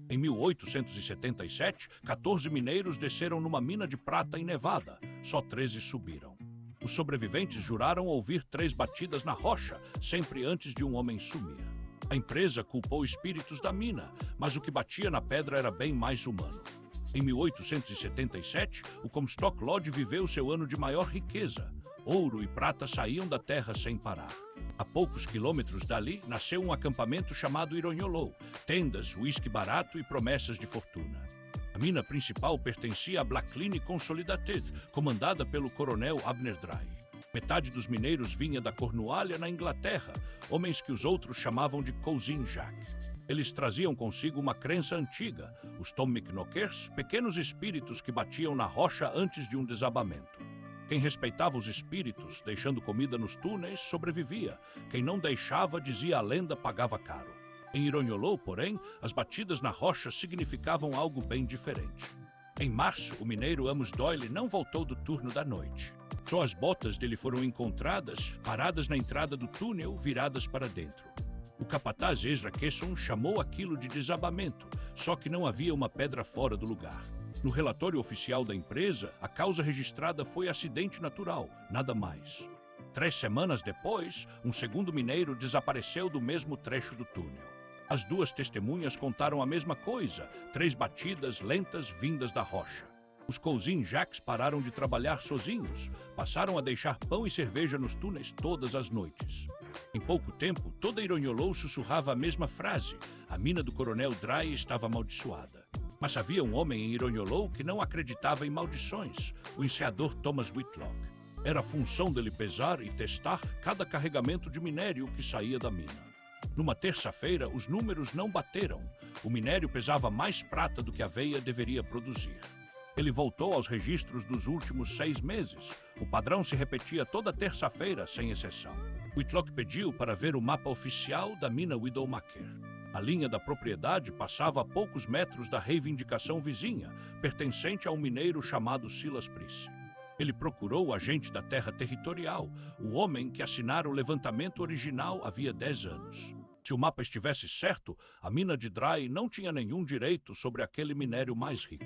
Em 1877, 14 mineiros desceram numa mina de prata em Nevada. Só 13 subiram. Os sobreviventes juraram ouvir 3 batidas na rocha, sempre antes de um homem sumir. A empresa culpou espíritos da mina, mas o que batia na pedra era bem mais humano. Em 1877, o Comstock Lodge viveu seu ano de maior riqueza. Ouro e prata saíam da terra sem parar. A poucos quilômetros dali, nasceu um acampamento chamado Ironyolou, tendas, uísque barato e promessas de fortuna. A mina principal pertencia à Blackline Consolidated, comandada pelo coronel Abner Dry. Metade dos mineiros vinha da Cornualha, na Inglaterra, homens que os outros chamavam de Cousin Jacques. Eles traziam consigo uma crença antiga, os Tommyknockers, pequenos espíritos que batiam na rocha antes de um desabamento. Quem respeitava os espíritos, deixando comida nos túneis, sobrevivia. Quem não deixava, dizia a lenda, pagava caro. Em Ironyolou, porém, as batidas na rocha significavam algo bem diferente. Em março, o mineiro Amos Doyle não voltou do turno da noite. Só as botas dele foram encontradas, paradas na entrada do túnel, viradas para dentro. O capataz Ezra Kesson chamou aquilo de desabamento, só que não havia uma pedra fora do lugar. No relatório oficial da empresa, a causa registrada foi acidente natural, nada mais. 3 semanas depois, um segundo mineiro desapareceu do mesmo trecho do túnel. As 2 testemunhas contaram a mesma coisa, 3 batidas lentas vindas da rocha. Os Cousin Jacques pararam de trabalhar sozinhos, passaram a deixar pão e cerveja nos túneis todas as noites. Em pouco tempo, toda Ironyolou sussurrava a mesma frase: a mina do coronel Dry estava amaldiçoada. Mas havia um homem em Ironyolou que não acreditava em maldições, o enseador Thomas Whitlock. Era função dele pesar e testar cada carregamento de minério que saía da mina. Numa terça-feira, os números não bateram. O minério pesava mais prata do que a veia deveria produzir. Ele voltou aos registros dos últimos 6 meses. O padrão se repetia toda terça-feira, sem exceção. Whitlock pediu para ver o mapa oficial da mina Widowmaker. A linha da propriedade passava a poucos metros da reivindicação vizinha, pertencente a um mineiro chamado Silas Price. Ele procurou o agente da terra territorial, o homem que assinara o levantamento original havia 10 anos. Se o mapa estivesse certo, a mina de Dry não tinha nenhum direito sobre aquele minério mais rico.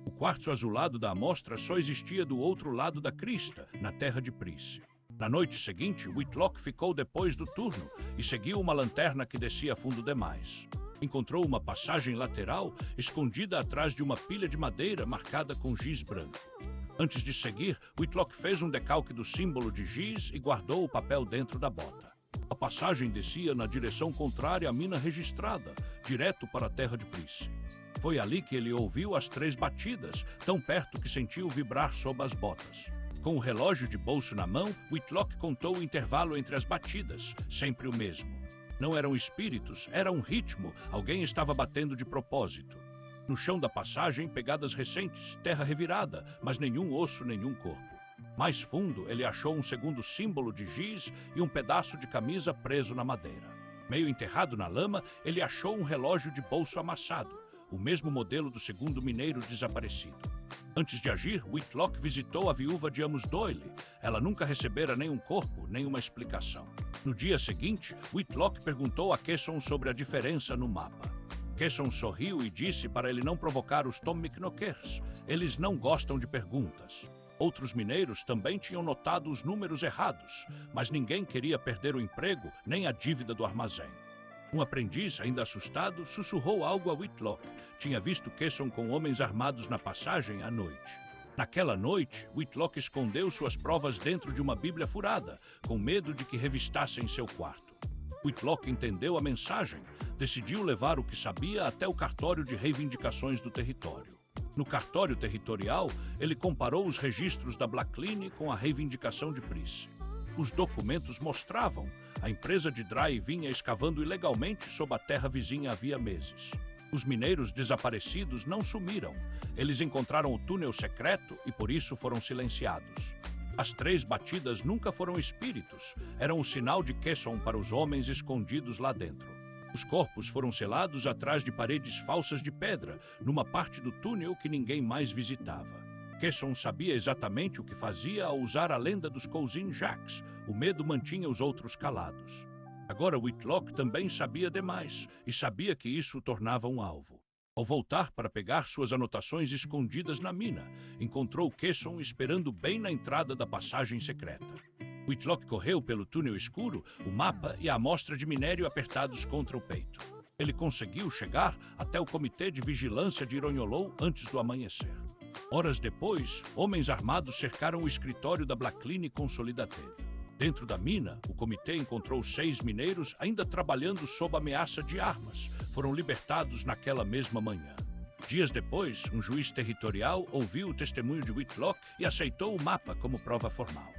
O quartzo azulado da amostra só existia do outro lado da crista, na terra de Price. Na noite seguinte, Whitlock ficou depois do turno e seguiu uma lanterna que descia fundo demais. Encontrou uma passagem lateral escondida atrás de uma pilha de madeira marcada com giz branco. Antes de seguir, Whitlock fez um decalque do símbolo de giz e guardou o papel dentro da bota. A passagem descia na direção contrária à mina registrada, direto para a terra de Price. Foi ali que ele ouviu as 3 batidas, tão perto que sentiu vibrar sob as botas. Com o relógio de bolso na mão, Whitlock contou o intervalo entre as batidas, sempre o mesmo. Não eram espíritos, era um ritmo, alguém estava batendo de propósito. No chão da passagem, pegadas recentes, terra revirada, mas nenhum osso, nenhum corpo. Mais fundo, ele achou um segundo símbolo de giz e um pedaço de camisa preso na madeira. Meio enterrado na lama, ele achou um relógio de bolso amassado, o mesmo modelo do segundo mineiro desaparecido. Antes de agir, Whitlock visitou a viúva de Amos Doyle. Ela nunca recebera nenhum corpo, nenhuma explicação. No dia seguinte, Whitlock perguntou a Kesson sobre a diferença no mapa. Kesson sorriu e disse para ele não provocar os Tommyknockers. Eles não gostam de perguntas. Outros mineiros também tinham notado os números errados, mas ninguém queria perder o emprego nem a dívida do armazém. Um aprendiz, ainda assustado, sussurrou algo a Whitlock. Tinha visto Kesson com homens armados na passagem à noite. Naquela noite, Whitlock escondeu suas provas dentro de uma Bíblia furada, com medo de que revistassem seu quarto. Whitlock entendeu a mensagem, decidiu levar o que sabia até o cartório de reivindicações do território. No cartório territorial, ele comparou os registros da Blackline com a reivindicação de Price. Os documentos mostravam: a empresa de Dry vinha escavando ilegalmente sob a terra vizinha havia meses. Os mineiros desaparecidos não sumiram. Eles encontraram o túnel secreto e por isso foram silenciados. As 3 batidas nunca foram espíritos, eram o sinal de Kesson para os homens escondidos lá dentro. Os corpos foram selados atrás de paredes falsas de pedra, numa parte do túnel que ninguém mais visitava. Kesson sabia exatamente o que fazia ao usar a lenda dos Cousin Jacques. O medo mantinha os outros calados. Agora Whitlock também sabia demais, e sabia que isso o tornava um alvo. Ao voltar para pegar suas anotações escondidas na mina, encontrou Kesson esperando bem na entrada da passagem secreta. Whitlock correu pelo túnel escuro, o mapa e a amostra de minério apertados contra o peito. Ele conseguiu chegar até o Comitê de Vigilância de Ironhollow antes do amanhecer. Horas depois, homens armados cercaram o escritório da Blackline Consolidated. Dentro da mina, o comitê encontrou 6 mineiros ainda trabalhando sob ameaça de armas. Foram libertados naquela mesma manhã. Dias depois, um juiz territorial ouviu o testemunho de Whitlock e aceitou o mapa como prova formal.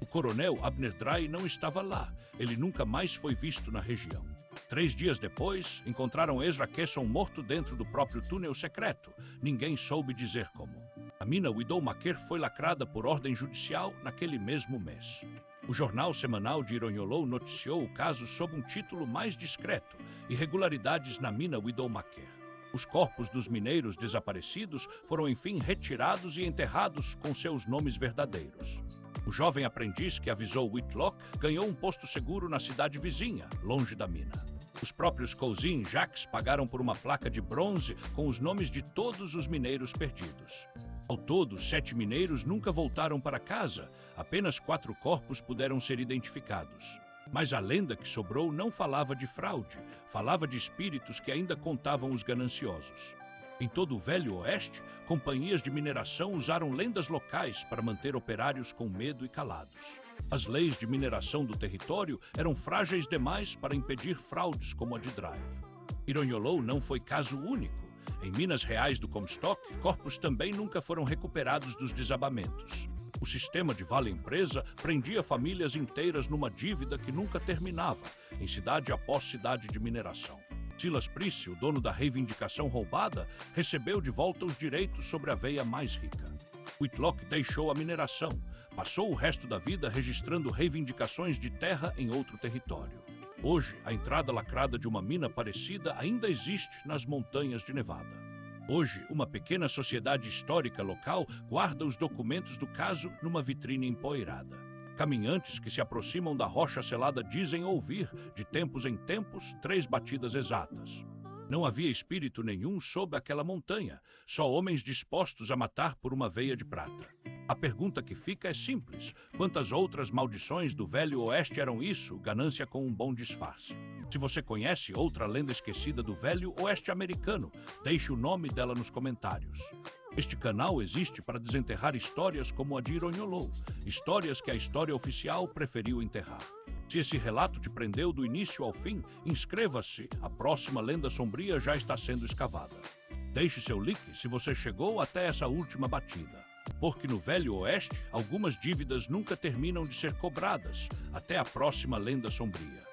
O coronel Abner Dry não estava lá. Ele nunca mais foi visto na região. 3 dias depois, encontraram Ezra Kesson morto dentro do próprio túnel secreto. Ninguém soube dizer como. A mina Widowmaker foi lacrada por ordem judicial naquele mesmo mês. O jornal semanal de Ironhollow noticiou o caso sob um título mais discreto: Irregularidades na mina Widowmaker. Os corpos dos mineiros desaparecidos foram enfim retirados e enterrados com seus nomes verdadeiros. O jovem aprendiz que avisou Whitlock ganhou um posto seguro na cidade vizinha, longe da mina. Os próprios Cousin e Jacques pagaram por uma placa de bronze com os nomes de todos os mineiros perdidos. Ao todo, 7 mineiros nunca voltaram para casa. Apenas 4 corpos puderam ser identificados. Mas a lenda que sobrou não falava de fraude, falava de espíritos que ainda contavam os gananciosos. Em todo o Velho Oeste, companhias de mineração usaram lendas locais para manter operários com medo e calados. As leis de mineração do território eram frágeis demais para impedir fraudes como a de Dry. Ironhollow não foi caso único. Em Minas Reais do Comstock, corpos também nunca foram recuperados dos desabamentos. O sistema de vale-empresa prendia famílias inteiras numa dívida que nunca terminava, em cidade após cidade de mineração. Silas Price, o dono da reivindicação roubada, recebeu de volta os direitos sobre a veia mais rica. Whitlock deixou a mineração, passou o resto da vida registrando reivindicações de terra em outro território. Hoje, a entrada lacrada de uma mina parecida ainda existe nas montanhas de Nevada. Hoje, uma pequena sociedade histórica local guarda os documentos do caso numa vitrine empoeirada. Caminhantes que se aproximam da rocha selada dizem ouvir, de tempos em tempos, 3 batidas exatas. Não havia espírito nenhum sob aquela montanha, só homens dispostos a matar por uma veia de prata. A pergunta que fica é simples: quantas outras maldições do Velho Oeste eram isso, ganância com um bom disfarce? Se você conhece outra lenda esquecida do Velho Oeste americano, deixe o nome dela nos comentários. Este canal existe para desenterrar histórias como a de Ironhollow, histórias que a história oficial preferiu enterrar. Se esse relato te prendeu do início ao fim, inscreva-se, a próxima lenda sombria já está sendo escavada. Deixe seu like se você chegou até essa última batida. Porque no Velho Oeste, algumas dívidas nunca terminam de ser cobradas, até a próxima lenda sombria.